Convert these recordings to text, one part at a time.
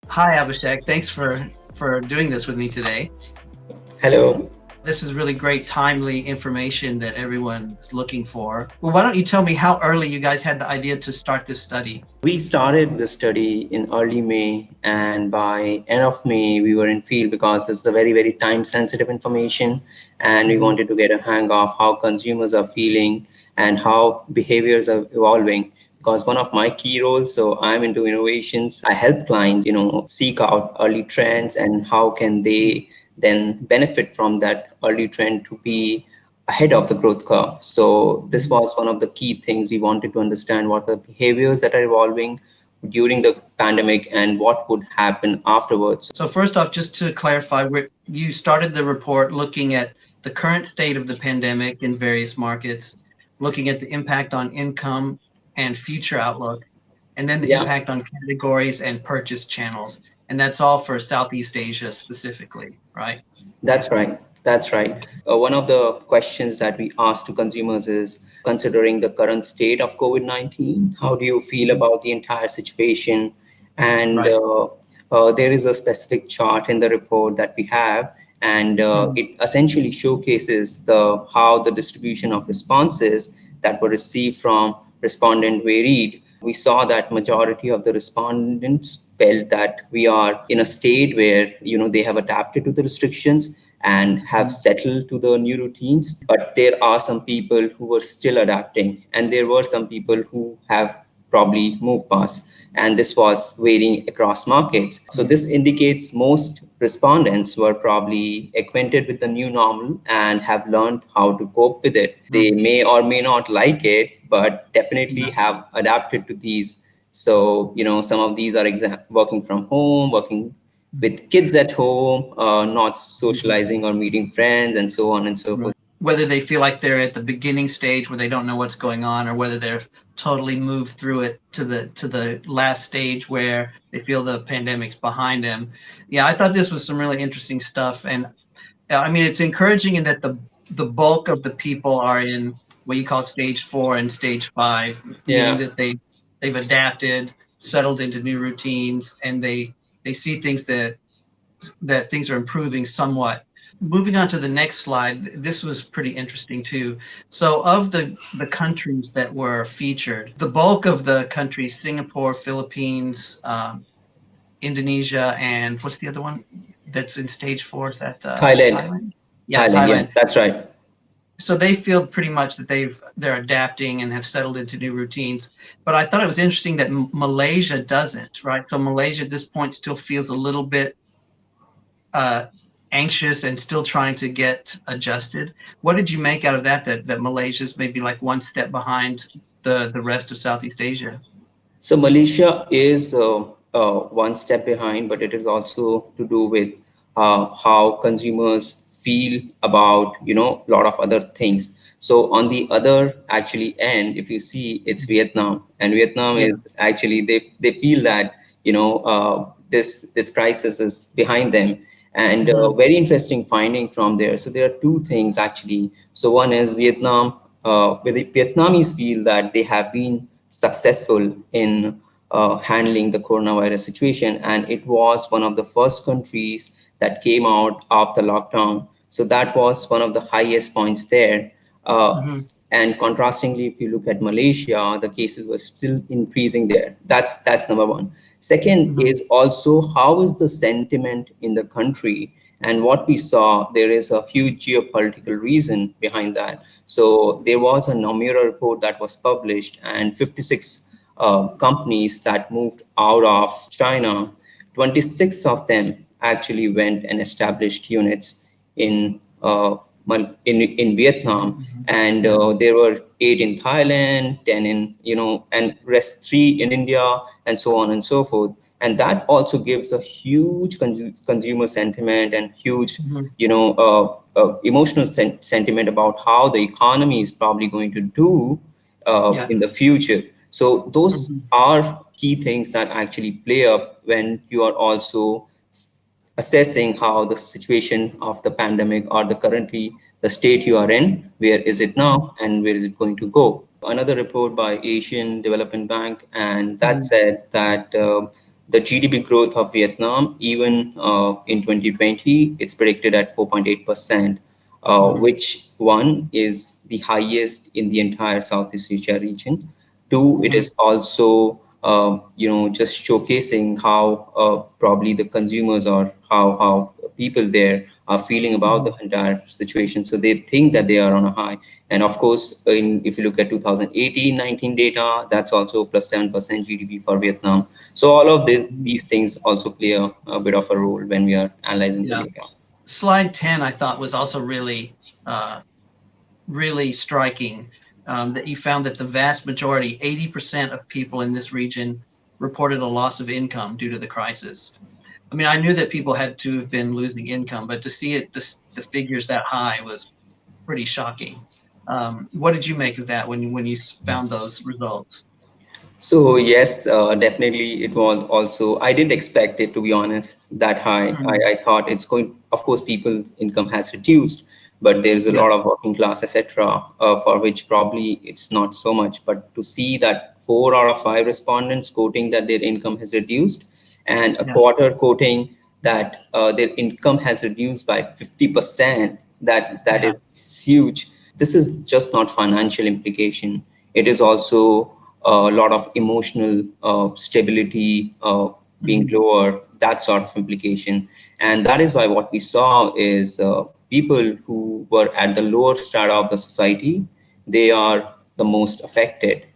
Hi, Abhishek. Thanks for doing this with me today. Hello. This is really great, timely information that everyone's looking for. Well, why don't you tell me how early you guys had the idea to start this study? We started the study in early May, and by end of May, we were in field because it's the very time sensitive information, and we Mhm. wanted to get a hang of how consumers are feeling and how behaviors are evolving. Because one of my key roles, so I'm into innovations. I help clients, seek out early trends and how can they then benefit from that early trend to be ahead of the growth curve. So this Mhm. was one of the key things we wanted to understand what the behaviors that are evolving during the pandemic and what would happen afterwards. So first off, just to clarify, you started the report looking at the current state of the pandemic in various markets, looking at the impact on income and future outlook, and then the Yeah, impact on categories and purchase channels. And that's all for Southeast Asia specifically, right? that's right. That's right. Okay. One of the questions that we ask to consumers is considering the current state of COVID 19, how do you feel Mhm. about the entire situation? And Right. there is a specific chart in the report that we have, and Mhm. it essentially showcases how the distribution of responses that were received from respondent varied. We saw that majority of the respondents felt that we are in a state where they have adapted to the restrictions and have Mhm. settled to the new routines, but there are some people who were still adapting, and there were some people who have probably moved past, and this was varying across markets. So Mhm. this indicates most respondents were probably acquainted with the new normal and have learned how to cope with it. They Mhm. may or may not like it, but definitely Yeah. have adapted to these. So some of these are working from home, working with kids at home, not Mhm. socializing or meeting friends, and so on and so Right. forth. Whether they feel like they're at the beginning stage where they don't know what's going on, or whether they're totally moved through it to the last stage where they feel the pandemic's behind them. Yeah, I thought this was some really interesting stuff, and I mean it's encouraging in that the bulk of the people are in what you call stage 4 and stage 5, meaning Yeah. that they've adapted, settled into new routines, and they see things that things are improving somewhat. Moving on to the next slide, this was pretty interesting too. So of the countries that were featured, the bulk of the countries, Singapore, Philippines, Indonesia, and what's the other one that's in stage 4? Is that Thailand. Thailand? Yeah, Thailand, yeah, Thailand. that's right. So they feel pretty much that they're adapting and have settled into new routines. But I thought it was interesting that Malaysia doesn't, right? So Malaysia at this point still feels a little bit uh, anxious and still trying to get adjusted. What did you make out of that? That Malaysia's maybe like one step behind the rest of Southeast Asia. So Malaysia is one step behind, but it is also to do with how consumers feel about a lot of other things. So on the other actually end, if you see, it's Vietnam, and Vietnam Yeah. is actually they feel that this crisis is behind them. And Mhm. very interesting finding from there. So there are two things actually. So one is Vietnam, where the Vietnamese feel that they have been successful in handling the coronavirus situation, and it was one of the first countries that came out of the lockdown. So that was one of the highest points there. Uh, Mhm. and contrastingly, if you look at Malaysia, the cases were still increasing there. That's number one. Second Mhm. is also how is the sentiment in the country, and what we saw, there is a huge geopolitical reason behind that. So there was a Nomura report that was published, and 56 companies that moved out of China, 26 of them actually went and established units in in Vietnam, Mhm. and Yeah. there were 8 in Thailand, 10 in and rest 3 in India, and so on and so forth. And that also gives a huge consumer sentiment and huge Mhm. emotional sentiment about how the economy is probably going to do Yeah. in the future. So those Mhm. are key things that actually play up when you are also assessing how the situation of the pandemic or the currently the state you are in, where is it Mhm. now and where is it going to go. Another report by Asian Development Bank, and that Mhm. said that the GDP growth of Vietnam, even in 2020, it's predicted at 4.8%, Mhm. which one is the highest in the entire Southeast Asia region. Two, it Mhm. is also just showcasing how probably the consumers or how people there are feeling about the Mhm. entire situation. So they think that they are on a high. And of course, if you look at 2018-19 data, that's also plus 7% GDP for Vietnam. So all of Mhm. these things also play a bit of a role when we are analyzing the Yeah. data. Slide 10, I thought was also uh, really striking, that you found that the vast majority, 80% of people in this region reported a loss of income due to the crisis. I mean, I knew that people had to have been losing income, but to see the figures that high was pretty shocking. What did you make of that when you found those results? So yes, definitely it was also, I didn't expect it to be honest that high. Mhm. I thought it's going, of course, people's income has reduced, but there's a Yeah. lot of working class, etc., for which probably it's not so much. But to see that 4 out of 5 respondents quoting that their income has reduced, and a Yeah. quarter quoting that their income has reduced by 50%, that Yeah. is huge. This is just not financial implication. It is also a lot of emotional stability being Mhm. lower, that sort of implication. And that is why what we saw is people who were at the lower strata of the society, they are the most affected.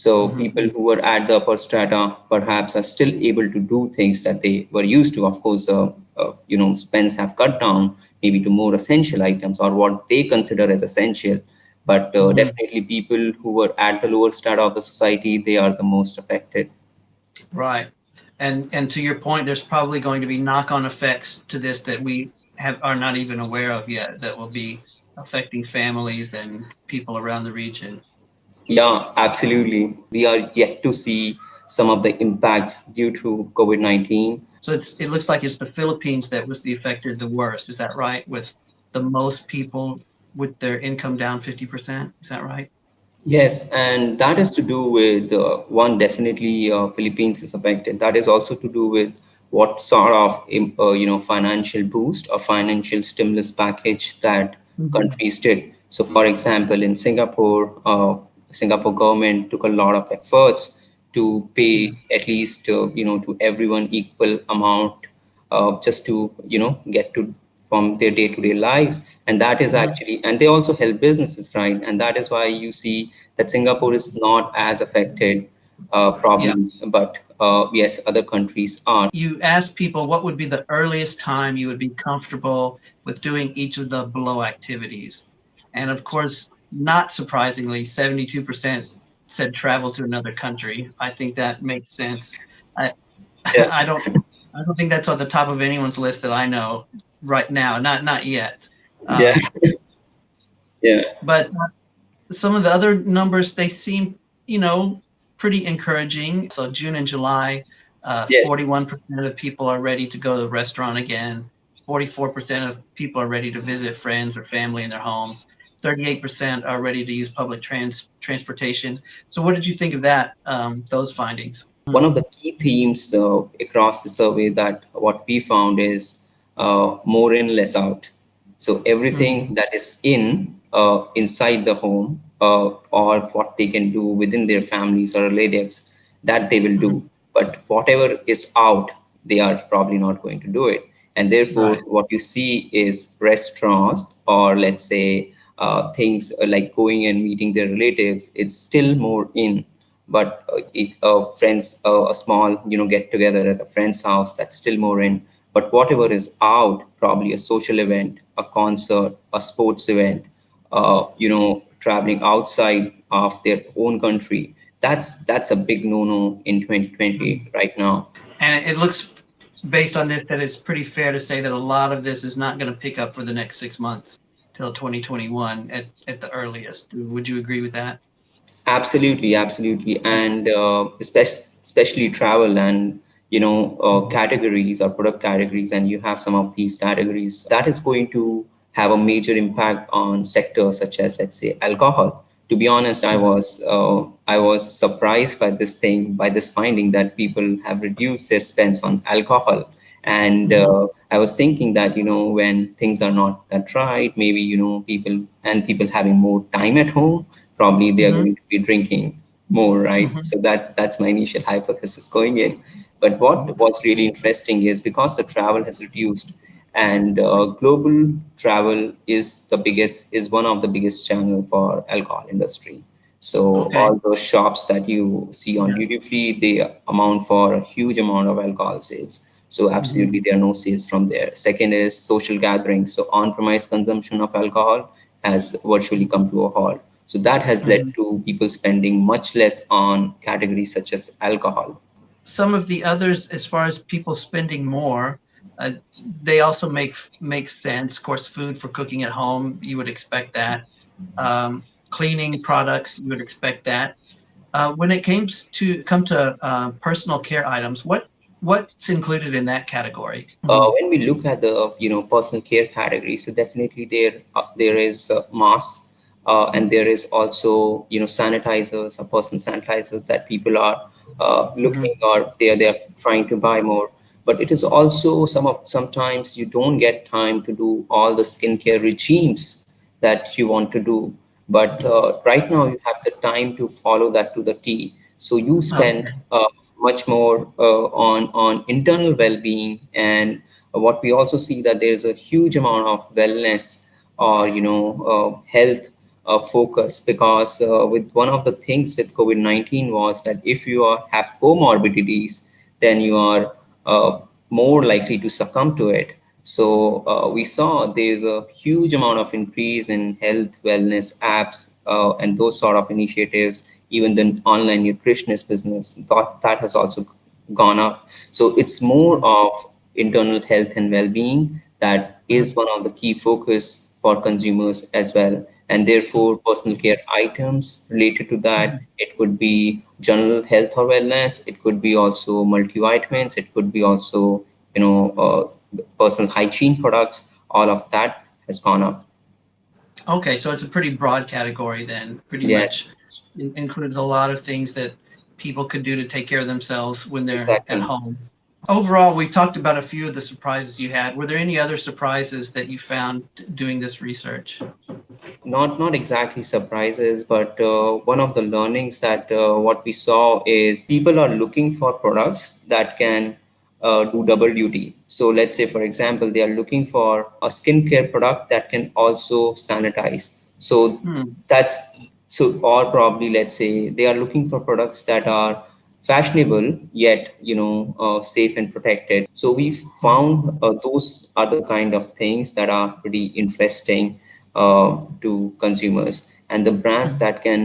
So Mhm. people who were at the upper strata perhaps are still able to do things that they were used to. Of course, spends have cut down maybe to more essential items or what they consider as essential. But Mhm. definitely people who were at the lower strata of the society, they are the most affected. Right. And to your point, there's probably going to be knock-on effects to this that we are not even aware of yet that will be affecting families and people around the region. Yeah, absolutely. We are yet to see some of the impacts due to COVID-19. So it looks like it's the Philippines that was the affected the worst. Is that right? With the most people with their income down 50%. Is that right? Yes, and that is to do with one, definitely Philippines is affected. That is also to do with what sort of financial boost or financial stimulus package that Mhm. countries did. So, for example, in Singapore, Singapore government took a lot of efforts to Yeah. pay at least to everyone equal amount just to get to from their day-to-day lives. And that is Mhm. actually, and they also help businesses, right? And that is why you see that Singapore is not as affected Yeah. probably, but yes, other countries are. You ask people what would be the earliest time you would be comfortable with doing each of the below activities. And of course, not surprisingly, 72% said travel to another country. I think that makes sense. I, Yeah, I don't I don't think that's on the top of anyone's list that I know right now. Not yet. yeah, Um, yeah, but some of the other numbers, they seem, you know, pretty encouraging. So June and July, yes. 41% of people are ready to go to the restaurant again. 44% of people are ready to visit friends or family in their homes. 38% are ready to use public transportation. So what did you think of that, those findings? One Mhm. of the key themes across the survey that what we found is more in, less out. So everything Mhm. that is inside the home or what they can do within their families or relatives, that they will Mhm. do. But whatever is out, they are probably not going to do it. And therefore, Right. what you see is restaurants or let's say things like going and meeting their relatives, it's still more in. But friends, a small get together at a friend's house, that's still more in. But whatever is out, probably a social event, a concert, a sports event, traveling outside of their own country, that's a big no-no in 2020 Mhm. right now. And it looks, based on this, that it's pretty fair to say that a lot of this is not going to pick up for the next 6 months till 2021 at the earliest. Would you agree with that? Absolutely, absolutely, and especially travel and Mhm. categories or product categories, and you have some of these categories that is going to have a major impact on sectors such as let's say alcohol. to be honest, I was surprised by this finding that people have reduced their spends on alcohol. And Mhm. I was thinking that, when things are not that right, maybe, people having more time at home, probably they are Mhm. going to be drinking more, right? Mhm. So that's my initial hypothesis going in. But what was really interesting is, because the travel has reduced, and global travel is one of the biggest channel for alcohol industry. So Okay. all those shops that you see on Yeah. duty free, they amount for a huge amount of alcohol sales. So Mhm. absolutely, there are no sales from there. Second is social gatherings. So on-premise consumption of alcohol has virtually come to a halt. So that has led Mhm. to people spending much less on categories such as alcohol. Some of the others, as far as people spending more, uh, they also make sense. Of course, food for cooking at home, you would expect that. Cleaning products, you would expect that. When it come to personal care items, what's included in that category? Mhm. When we look at the personal care category, so definitely there is masks, and there is also sanitizers or personal sanitizers that people are looking, Mhm. or they're trying to buy more. But it is also sometimes you don't get time to do all the skincare regimes that you want to do. But right now you have the time to follow that to the T. So you spend Okay. much more on internal well-being. And what we also see, that there is a huge amount of wellness, or health focus, because with one of the things with COVID-19 was that if you have comorbidities, then you are more likely to succumb to it. So we saw there's a huge amount of increase in health wellness apps, and those sort of initiatives. Even the online nutritionist business, that has also gone up. So it's more of internal health and well-being that is Mhm. one of the key focus for consumers as well. And therefore, personal care items related to that, Mhm. it could be general health or wellness. It could be also multivitamins. It could be also personal hygiene products. All of that has gone up. Okay, so it's a pretty broad category then. Pretty much Yes, includes a lot of things that people could do to take care of themselves when they're at exactly. home. Overall, we talked about a few of the surprises you had. Were there any other surprises that you found doing this research? Not exactly surprises, but one of the learnings that what we saw is people are looking for products that can do double duty. So let's say, for example, they are looking for a skincare product that can also sanitize. So Hmm. that's or probably, let's say, they are looking for products that are fashionable yet safe and protected. So we've found those are the kind of things that are pretty interesting to consumers, and the brands Mhm. that can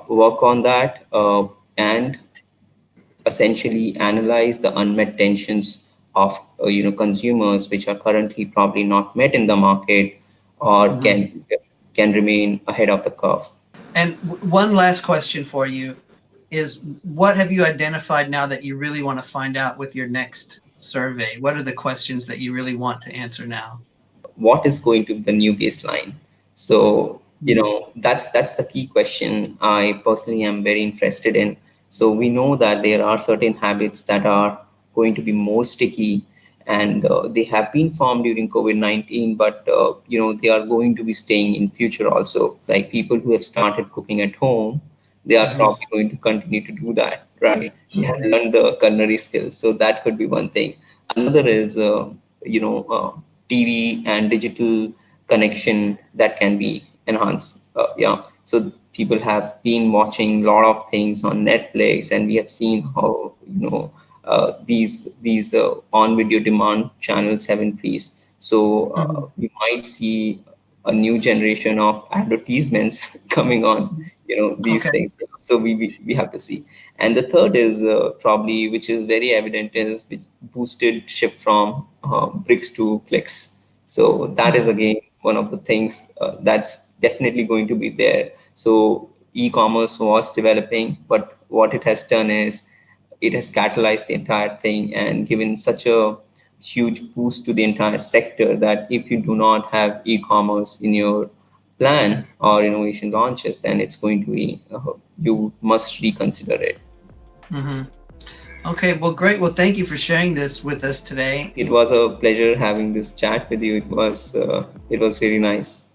work on that, and essentially analyze the unmet tensions of consumers, which are currently probably not met in the market, or Mhm. can remain ahead of the curve. And one last question for you is, what have you identified now that you really want to find out with your next survey? What are the questions that you really want to answer now? What is going to be the new baseline? So Mhm. that's the key question I personally am very interested in. So we know that there are certain habits that are going to be more sticky, and they have been formed during COVID-19, but they are going to be staying in future also. Like people who have started cooking at home, they are Mhm. probably going to continue to do that, right? They have Mhm. learned the culinary skills, so that could be one thing. Another is TV and digital connection that can be enhanced. Yeah, so people have been watching a lot of things on Netflix, and we have seen how these on video demand channels have increased. So Mhm. we might see a new generation of advertisements coming on these Okay. things. So we have to see. And the third is probably, which is very evident, is which boosted shift from bricks to clicks. So that is Mhm. again one of the things that's definitely going to be there. So e-commerce was developing, but what it has done is it has catalyzed the entire thing and given such a huge boost to the entire sector, that if you do not have e-commerce in your plan or innovation launches, then it's going to be, you must reconsider it. Mm-hmm. Okay, well, great. Well, thank you for sharing this with us today. It was a pleasure having this chat with you. It was really nice.